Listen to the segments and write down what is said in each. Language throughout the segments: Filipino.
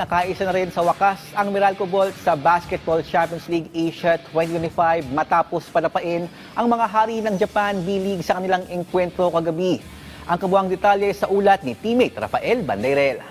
nakaisa na rin sa wakas ang Meralco Bolts sa Basketball Champions League Asia 2025 matapos panapain ang mga hari ng Japan B-League sa kanilang engkwentro kagabi. Ang kabuang detalye sa ulat ni teammate Rafael Bandairel.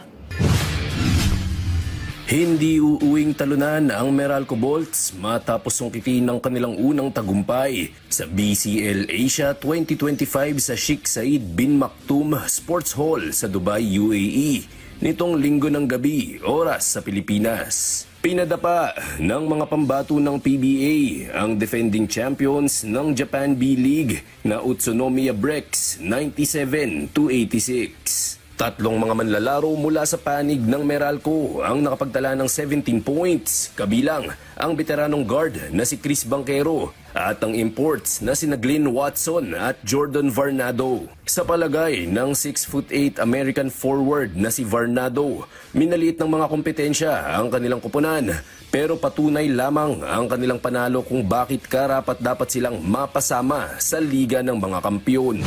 Hindi uuwing talunan ang Meralco Bolts matapos sungkitin ang kanilang unang tagumpay sa BCL Asia 2025 sa Sheikh Zayed bin Maktoum Sports Hall sa Dubai, UAE nitong linggo ng gabi, oras sa Pilipinas. Pinadapa ng mga pambato ng PBA ang defending champions ng Japan B-League na Utsunomiya Breaks 97-86. Tatlong mga manlalaro mula sa panig ng Meralco ang nakapagtala ng 17 points, kabilang ang veteranong guard na si Chris Banquero at ang imports na sina Glenn Watson at Jordan Varnado. Sa palagay ng 6'8" American forward na si Varnado, minaliit ng mga kompetensya ang kanilang kupunan, pero patunay lamang ang kanilang panalo kung bakit karapat-dapat silang mapasama sa Liga ng mga Kampiyon.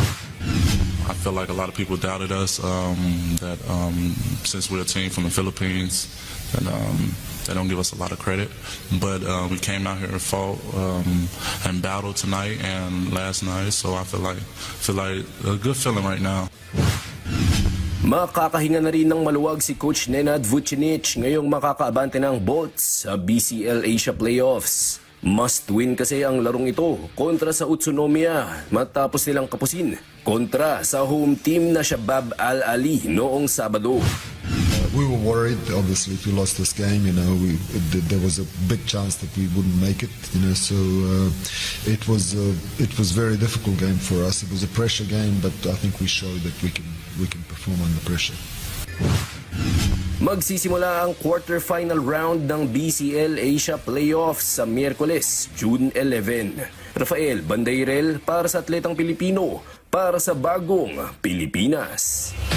I feel like a lot of people doubted us that since we're a team from the Philippines, that they don't give us a lot of credit. But we came out here and fought and battled tonight and last night, so I feel like a good feeling right now. Makakahinga na rin ng maluwag si Coach Nenad Vucinic ngayong makakaabante ng Bolts sa BCL Asia Playoffs. Must win kasi ang larong ito kontra sa Utsunomiya matapos nilang kapusin kontra sa home team na Shabab Al Ali noong Sabado. We were worried, obviously, if we lost this game. There was a big chance that we wouldn't make it. So it was a very difficult game for us. It was a pressure game, but I think we showed that we can perform under pressure. Magsisimula ang quarterfinal round ng BCL Asia Playoffs sa Miyerkules, June 11. Rafael Bandairel para sa Atletang Pilipino, para sa Bagong Pilipinas.